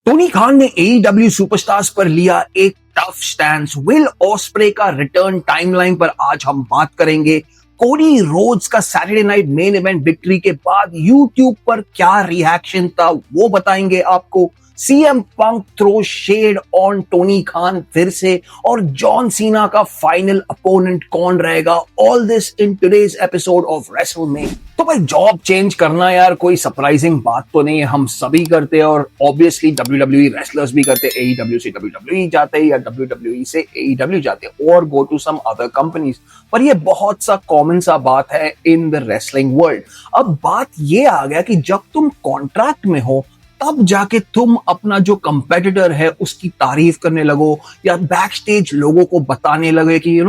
Tony Khan ने AEW superstars पर लिया एक टफ स्टैंड। विल ऑस्प्रे का रिटर्न टाइमलाइन पर आज हम बात करेंगे। कोडी रोड्स का Saturday Night Main event victory के बाद यूट्यूब पर क्या रिएक्शन था वो बताएंगे आपको। CM Punk throw shade on Tony Khan फिर से, और जॉन सीना का फाइनल अपोनेंट कौन रहेगा। All this in today's episode of WrestleMania. तो भाई जॉब चेंज करना यार कोई सरप्राइजिंग बात तो नहीं है, हम सभी करते हैं और ऑब्वियसली डब्ल्यूडब्ल्यूई रेसलर्स भी करते हैं। एईडब्ल्यू से डब्ल्यूडब्ल्यूई जाते हैं या डब्ल्यूडब्ल्यूई से एईडब्ल्यू जाते हैं और go to some other companies. पर ये बहुत सा कॉमन सा बात है इन द रेसलिंग वर्ल्ड। अब बात ये आ गया कि जब तुम कॉन्ट्रैक्ट में हो तब जाके तुम अपना जो कंपेटिटर है उसकी तारीफ करने लगो या बैक स्टेज लोगों को बताने लगे कि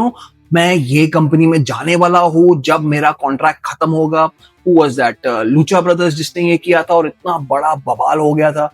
मैं ये कंपनी में जाने वाला हूं जब मेरा कॉन्ट्रैक्ट खत्म होगा। Who was that? Lucha brothers जिसने ये किया था और इतना बड़ा बवाल हो गया था।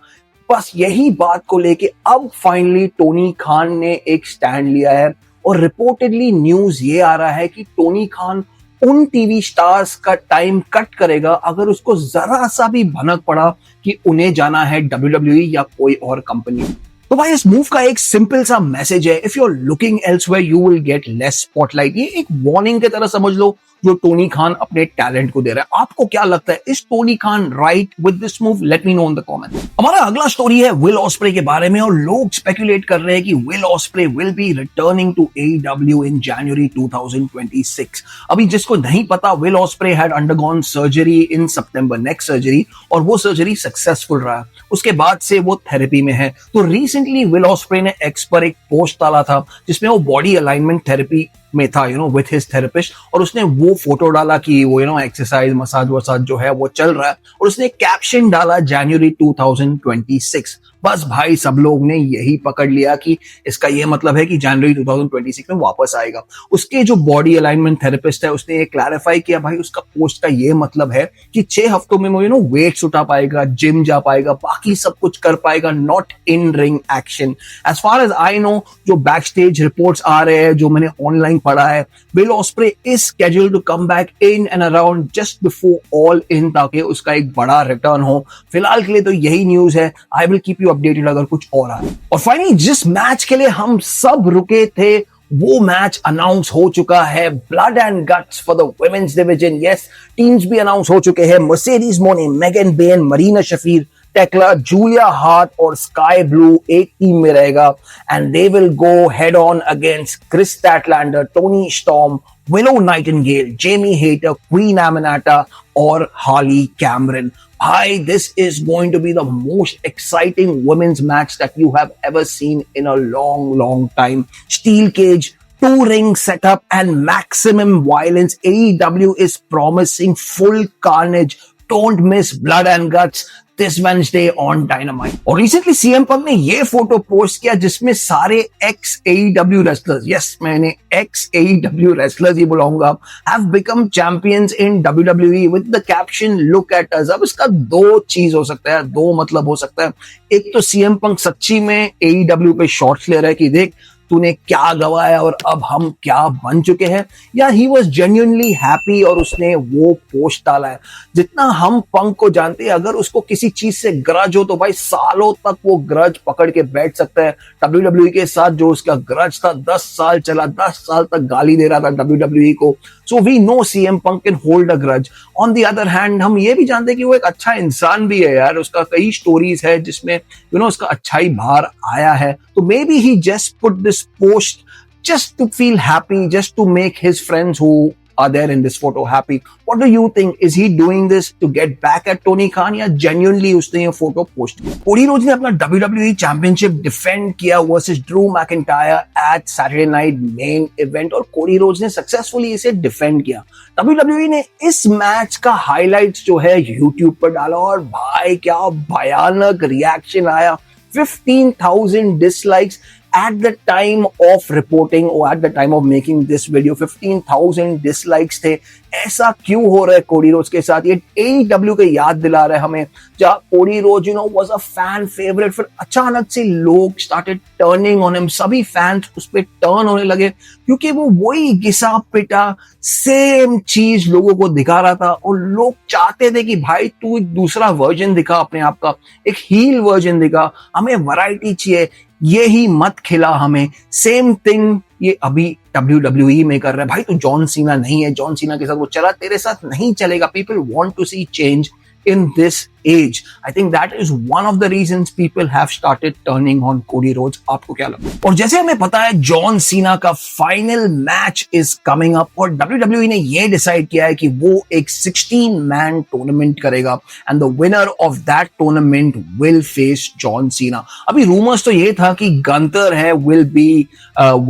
बस यही बात को लेके अब फाइनली टोनी खान ने एक स्टैंड लिया है और रिपोर्टेडली न्यूज ये आ रहा है कि टोनी खान उन टीवी स्टार्स का टाइम कट करेगा अगर उसको जरा सा भी भनक पड़ा कि उन्हें जाना है डब्ल्यूडब्ल्यूई या कोई और कंपनी। तो भाई इस मूव का एक सिंपल सा मैसेज है, if you are looking elsewhere you will get less spotlight. ये एक वार्निंग की तरह समझ लो जो टोनी खान अपने टैलेंट को दे रहा है। आपको क्या लगता है, is Tony Khan right with this move? Let me know in the comment. हमारा अगला स्टोरी है विल ऑस्प्रे के बारे में और लोग स्पेकुलेट कर रहे हैं कि Will Ospreay will be returning to AEW in January 2026। अभी जिसको नहीं पता, Will Ospreay had undergone surgery in September, neck surgery, और वो सर्जरी सक्सेसफुल रहा। उसके बाद से वो थेरेपी में है। तो रिसेंटली विल ऑस्प्रे ने एक्स पर एक पोस्ट डाला था जिसमें वो बॉडी अलाइनमेंट थेरेपी में था विद हिज थेरेपिस्ट, और उसने वो फोटो डाला कि वो एक्सरसाइज मसाज वसाज जो है वो चल रहा है, और उसने कैप्शन डाला जनवरी 2026। बस भाई सब लोग ने यही पकड़ लिया कि इसका ये मतलब है कि जनवरी 2026 में वापस आएगा। उसके जो बॉडी अलाइनमेंट थेरेपिस्ट है उसने ये क्लैरिफाई किया, भाई उसका पोस्ट का ये मतलब है कि 6 हफ्तों में वो वेट्स उठा पाएगा, जिम जा पाएगा, बाकी सब कुछ कर पाएगा, not in ring action. As far as I know, जो बैक स्टेज रिपोर्ट्स आ रहे हैं, जो मैंने ऑनलाइन पढ़ा है, Will Ospreay is scheduled to come back in and around just before All In, ताकि उसका एक बड़ा रिटर्न हो। फिलहाल के लिए तो यही न्यूज है। I will keep you updated अगर कुछ और आए। और फाइनली जिस मैच के लिए हम सब रुके थे वो मैच अनाउंस हो चुका है, Blood and Guts for the women's division. Yes, teams भी अनाउंस हो चुके हैं। Mercedes Mone, Megan Bayne, Marina Shafir, Thekla, Julia Hart और स्काई ब्लू एक टीम में रहेगा and they will go head on against Kris Statlander, Toni Storm, Willow Nightingale, Jamie Hayter, Queen Aminata और Harley Cameron. Hi, this is going to be the most exciting women's match that you have ever seen in a long, long time. Steel cage, 2-ring setup and maximum violence. AEW is promising full carnage. Don't miss blood and guts this Wednesday on Dynamite. और recently CM Punk ने ये photo post किया जिसमें सारे ex AEW wrestlers, yes मैंने ex AEW wrestlers ही बुलाऊंगा, have become champions in WWE with the caption look at us. अब इसका दो चीज हो सकता है, दो मतलब हो सकता है। एक तो सीएम पंक सच्ची में एईडब्ल्यू पे शॉट्स ले रहा है कि देख तूने क्या गवाया और अब हम क्या बन चुके हैं, या ही वॉज जेन्युइनली हैप्पी और उसने वो पोस्ट डाला है। जितना हम पंक को जानते हैं, अगर उसको किसी चीज से ग्रज हो तो भाई सालों तक वो ग्रज पकड़ के बैठ सकता है। डब्ल्यूडब्ल्यूई के साथ जो उसका ग्रज था 10 साल चला, 10 साल तक गाली दे रहा था डब्ल्यूडब्ल्यूई को। So we know CM Punk can hold a grudge. On the other hand हम ये भी जानते हैं कि वो एक अच्छा इंसान भी है यार। उसका कई स्टोरीज है जिसमें उसका अच्छाई बाहर आया है। तो may be he just put this post just to feel happy, just to make his friends who are there in this photo happy. What do you think? Is he doing this to get back at Tony Khan या genuinely उसने ये photo post किया? Cody Rhodes ने अपना WWE championship defend किया versus Drew McIntyre at Saturday Night Main Event और Cody roads ने successfully इसे डिफेंड किया। WWE ने इस मैच का हाइलाइट्स जो है YouTube पर डाला और भाई क्या भयानक रिएक्शन आया। 15,000 dislikes at the time of reporting or at the time of making this video. 15,000 dislikes थे। ऐसा क्यों हो रहा है कोडी रोड्स के साथ? ये AEW के याद दिला रहा है हमें, जहां Cody Rhodes was a fan favourite, फिर अचानक से लोग स्टार्टेड टर्निंग ऑन हिम, सभी फैंस उस पर टर्न होने लगे क्योंकि वो वही घिसा पिटा सेम चीज लोगों को दिखा रहा था और लोग चाहते थे कि भाई तू एक दूसरा वर्जन दिखा अपने आप का, एक हील वर्जन दिखा, हमें वैरायटी चाहिए, ये ही मत खिला हमें। सेम थिंग ये अभी WWE में कर रहा है। भाई तू जॉन सीना नहीं है, जॉन सीना के साथ वो चला, तेरे साथ नहीं चलेगा। People want to see change in this age. I think that is one of the reasons people have started turning on Cody Rhodes. आपको क्या लगता है? और जैसे हमें पता है जॉन सीना का final match is coming up और WWE ने ये डिसाइड किया है कि वो एक 16 man टूर्नामेंट करेगा and the winner of that tournament will face John Cena. अभी रूमर्स तो ये था कि गंतर है will be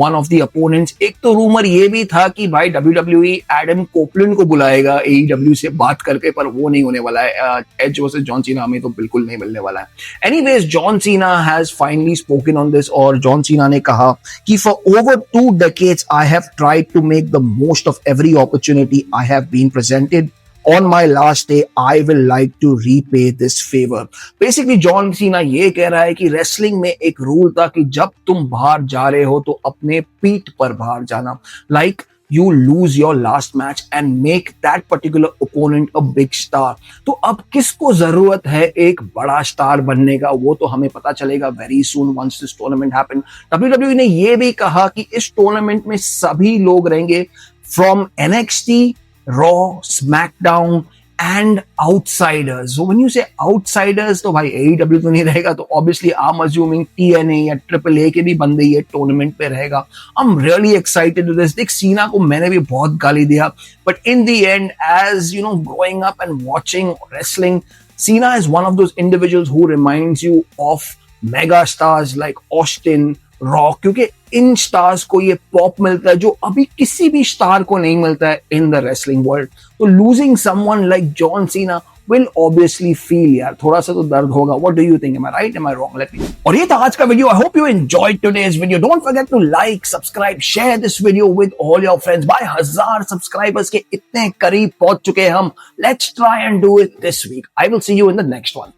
one of the opponents। एक तो रूमर ये भी था कि भाई WWE एडम कोपलिन को बुलाएगा AEW से बात करके, पर वो नहीं होने वाला है। एज वर्सेस जॉन सीना हमें तो बिल्कुल नहीं मिलने वाला है। Anyways John Cena has finally spoken on this और जॉन सीना ने कहा कि for over 2 decades I have tried to make the most of every opportunity I have been presented. On my last day, I will like to repay this favor. Basically, John Cena ये कह रहा है कि wrestling में एक rule था कि जब तुम बाहर जा रहे हो तो अपने पीठ पर बाहर जाना। Like you lose your last match and make that particular opponent a big star. तो अब किसको जरूरत है एक बड़ा स्टार बनने का, वो तो हमें पता चलेगा very soon once this tournament happen. WWE ने ये भी कहा कि इस टूर्नामेंट में सभी लोग रहेंगे from NXT, Raw, SmackDown and outsiders. So when you say outsiders तो भाई AEW तो नहीं रहेगा, तो obviously I'm assuming TNA या AAA के भी बंदे ये टूर्नामेंट पे रहेगा। I'm really excited to this. देख सीना को मैंने भी बहुत गाली दिया, but in the end, as you know, growing up and watching wrestling, Cena is one of those individuals who reminds you of mega stars like Austin, rock, क्योंकि इन stars को ये पॉप मिलता है जो अभी किसी भी स्टार को नहीं मिलता है इन द रेसलिंग वर्ल्ड। तो losing someone like John Cena will obviously feel, यार थोड़ा सा तो दर्द होगा। What do you think? Am I right? Am I wrong? Let me know. और ये था आज का video. I hope you enjoyed today's video. Don't forget to like, subscribe, share this video with all your friends. भाई 1000 subscribers के इतने करीब पहुंच चुके हैं हम। Let's try and do it this week. I will see you in the next one.